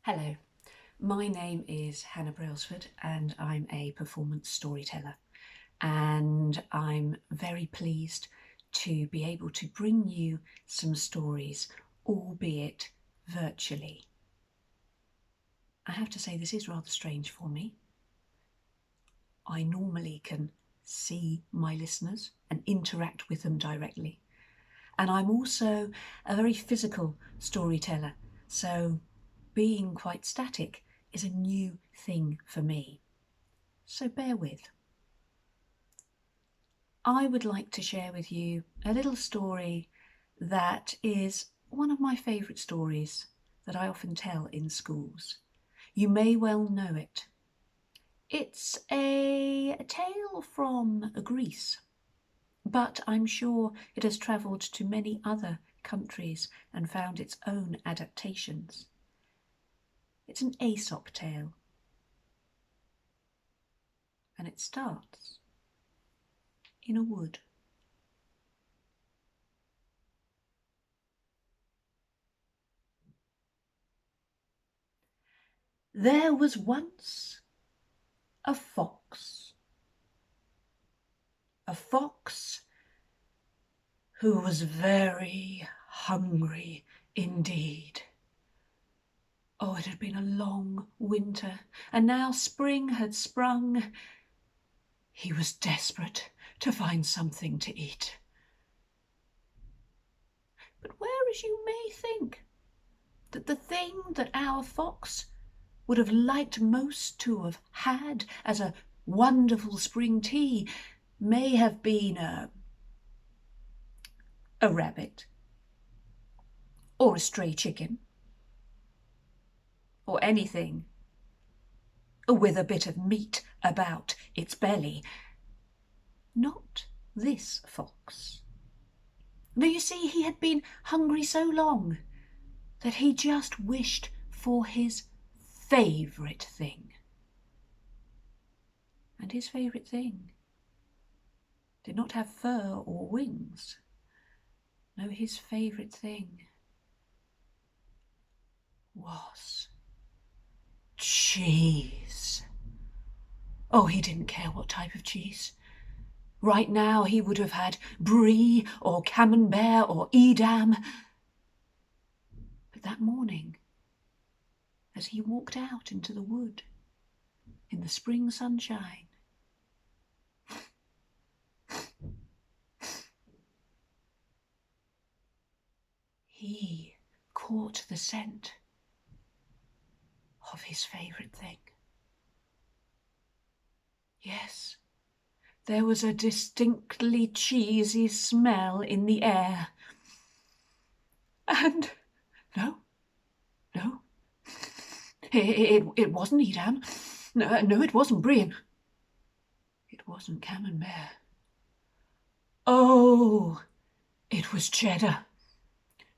Hello, my name is Hannah Brailsford and I'm a performance storyteller, and I'm very pleased to be able to bring you some stories, albeit virtually. I have to say this is rather strange for me. I normally can see my listeners and interact with them directly, and I'm also a very physical storyteller, so being quite static is a new thing for me. So bear with. I would like to share with you a little story that is one of my favourite stories that I often tell in schools. You may well know it. It's a tale from Greece, but I'm sure it has travelled to many other countries and found its own adaptations. It's an Aesop tale, and it starts in a wood. There was once a fox. A fox who was very hungry indeed. Oh, it had been a long winter, and now spring had sprung. He was desperate to find something to eat. But whereas you may think that the thing that our fox would have liked most to have had as a wonderful spring tea may have been a rabbit, or a stray chicken, or anything with a bit of meat about its belly. Not this fox. Now you see, he had been hungry so long that he just wished for his favourite thing. And his favourite thing did not have fur or wings. No, his favourite thing was cheese. Oh, he didn't care what type of cheese. Right now he would have had brie or camembert or Edam. But that morning, as he walked out into the wood in the spring sunshine, he caught the scent of his favourite thing. Yes, there was a distinctly cheesy smell in the air. And no, it wasn't Edam. No, it wasn't Brie. It wasn't camembert. Oh, it was cheddar.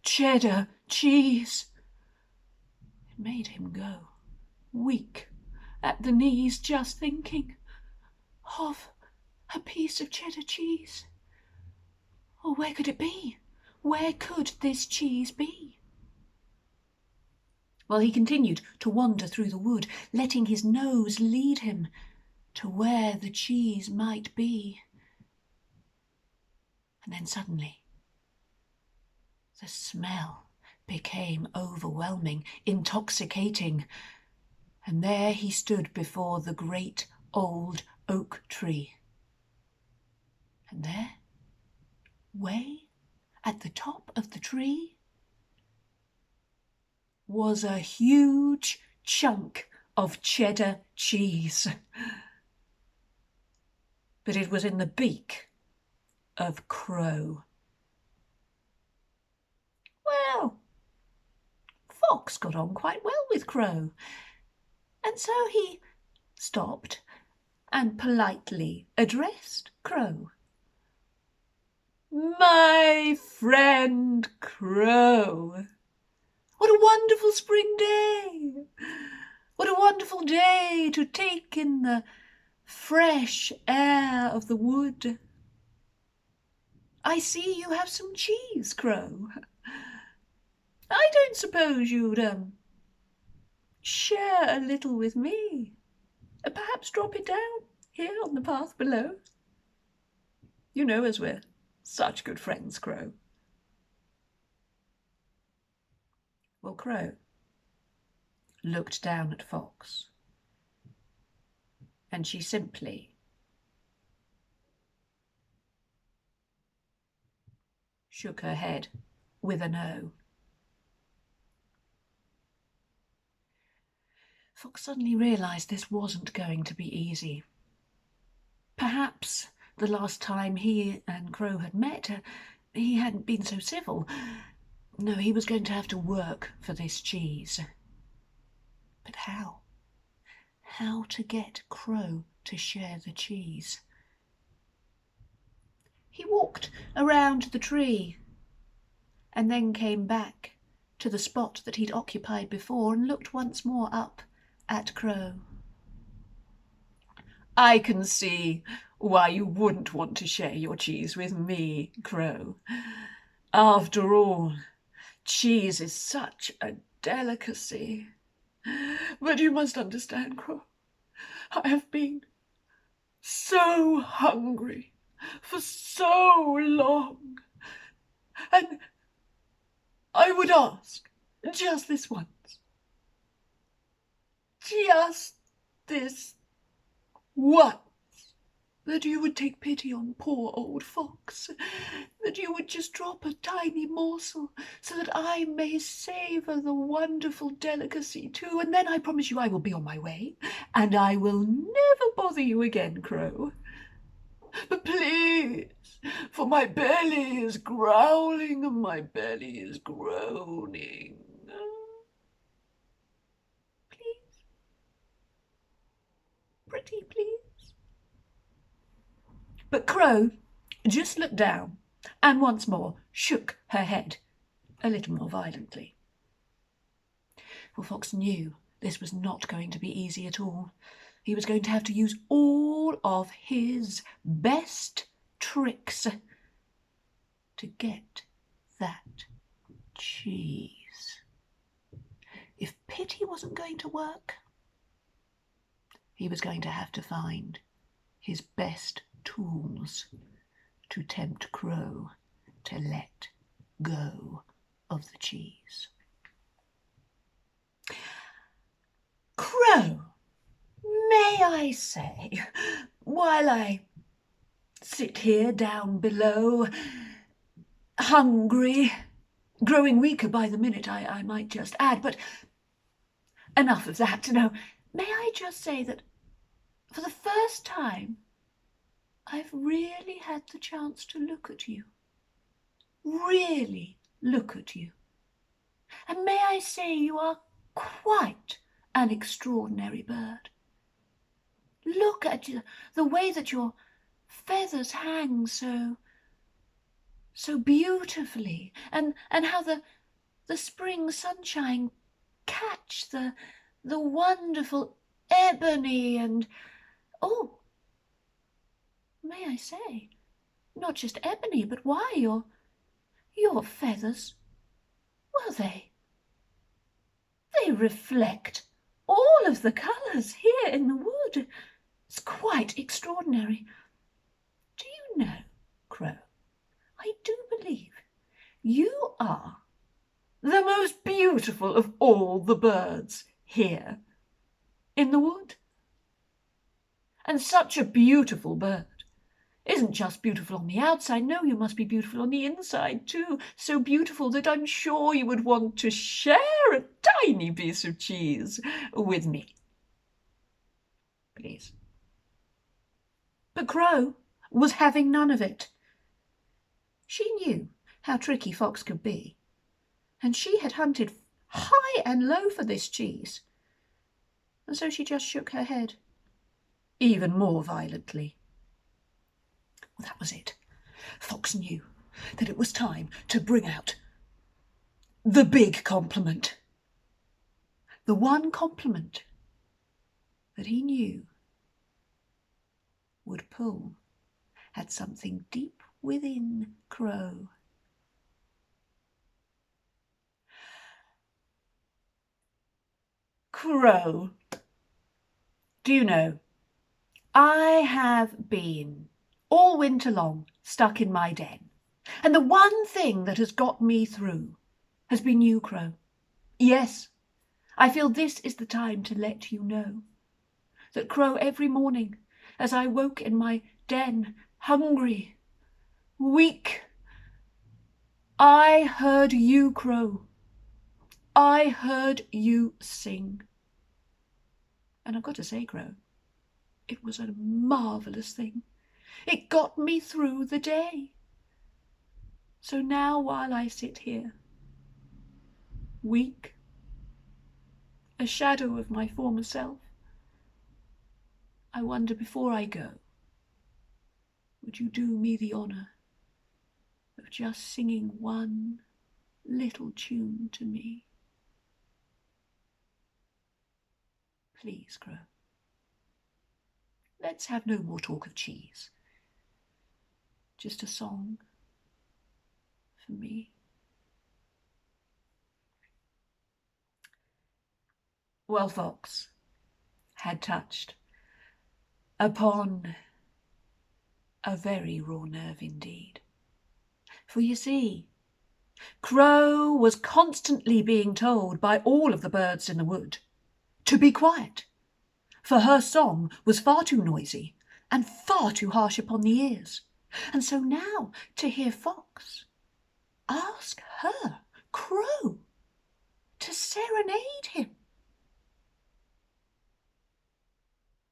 Cheddar cheese. It made him go weak at the knees just thinking of a piece of cheddar cheese. Oh, where could it be? Where could this cheese be? Well, he continued to wander through the wood, letting his nose lead him to where the cheese might be. And then suddenly, the smell became overwhelming, intoxicating, and there he stood before the great old oak tree. And there, way at the top of the tree, was a huge chunk of cheddar cheese. But it was in the beak of Crow. Well, Fox got on quite well with Crow, and so he stopped and politely addressed Crow. "My friend Crow, what a wonderful spring day! What a wonderful day to take in the fresh air of the wood. I see you have some cheese, Crow. I don't suppose you'd share a little with me. Perhaps drop it down here on the path below. You know, as we're such good friends, Crow. Well, Crow looked down at Fox, and she simply shook her head with a no. Fox suddenly realised this wasn't going to be easy. Perhaps the last time he and Crow had met, he hadn't been so civil. No, he was going to have to work for this cheese. But how? How to get Crow to share the cheese? He walked around the tree and then came back to the spot that he'd occupied before and looked once more up at Crow. I can see why you wouldn't want to share your cheese with me, Crow. After all, cheese is such a delicacy. But you must understand, Crow, I have been so hungry for so long, and I would ask just this once, just this once, that you would take pity on poor old Fox, that you would just drop a tiny morsel so that I may savour the wonderful delicacy too, and then I promise you I will be on my way, and I will never bother you again, Crow. But please, for my belly is growling and my belly is groaning. Please, pretty please. But Crow just looked down and once more shook her head a little more violently. For Fox knew this was not going to be easy at all. He was going to have to use all of his best tricks to get that cheese. If pity wasn't going to work, he was going to have to find his best tools to tempt Crow to let go of the cheese. Crow, may I say, while I sit here down below, hungry, growing weaker by the minute, I might just add, but enough of that. No, may I just say that for the first time, I've really had the chance to look at you. Really look at you. And may I say you are quite an extraordinary bird. Look at you, the way that your feathers hang so beautifully, and how the spring sunshine catch the wonderful ebony and, oh, may I say, not just ebony, but why, your feathers, well, they reflect all of the colours here in the wood. It's quite extraordinary. Do you know, Crow, I do believe you are the most beautiful of all the birds here in the wood. And such a beautiful bird isn't just beautiful on the outside. No, you must be beautiful on the inside too. So beautiful that I'm sure you would want to share a tiny piece of cheese with me. Please. But Crow was having none of it. She knew how tricky Fox could be, and she had hunted high and low for this cheese, and so she just shook her head, even more violently. Well, that was it. Fox knew that it was time to bring out the big compliment. The one compliment that he knew would pull at something deep within Crow. Crow, do you know, I have been all winter long stuck in my den, and the one thing that has got me through has been you, Crow. Yes, I feel this is the time to let you know that, Crow, every morning as I woke in my den, hungry, weak, I heard you, Crow. I heard you sing. And I've got to say, Crow, it was a marvellous thing. It got me through the day. So now while I sit here, weak, a shadow of my former self, I wonder, before I go, would you do me the honour of just singing one little tune to me? Please, Crow. Let's have no more talk of cheese. Just a song for me. Well, Fox had touched upon a very raw nerve indeed. For you see, Crow was constantly being told by all of the birds in the wood to be quiet, for her song was far too noisy and far too harsh upon the ears. And so now to hear Fox ask her, Crow, to serenade him,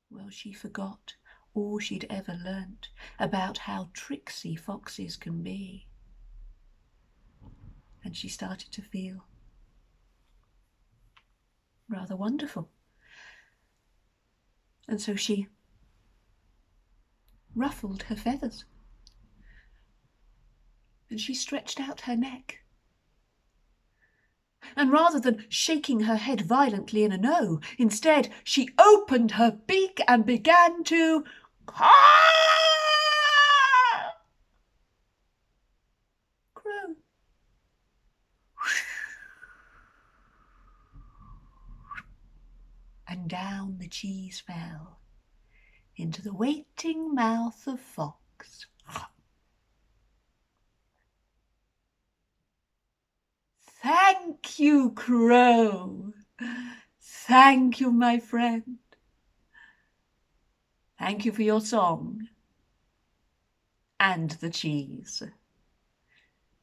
well, she forgot all she'd ever learnt about how tricksy foxes can be. And she started to feel rather wonderful. And so she ruffled her feathers, and she stretched out her neck. And rather than shaking her head violently in a no, instead she opened her beak and began to caw. Crow. And down the cheese fell into the waiting mouth of Fox. Thank you, Crow. Thank you, my friend. Thank you for your song and the cheese.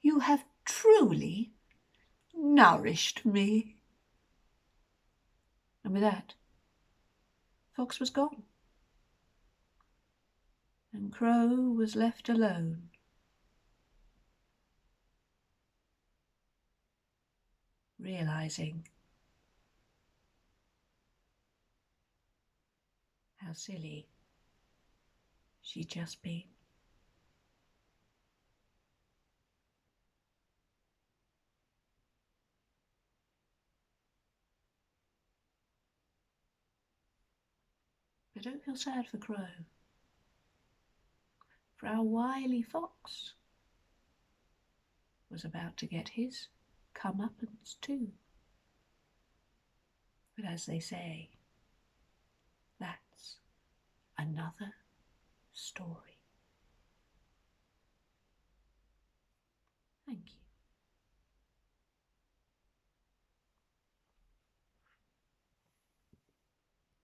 You have truly nourished me. And with that, Fox was gone, and Crow was left alone. Realizing how silly she'd just been. But don't feel sad for Crow, for our wily Fox was about to get his comeuppance too. But as they say, that's another story.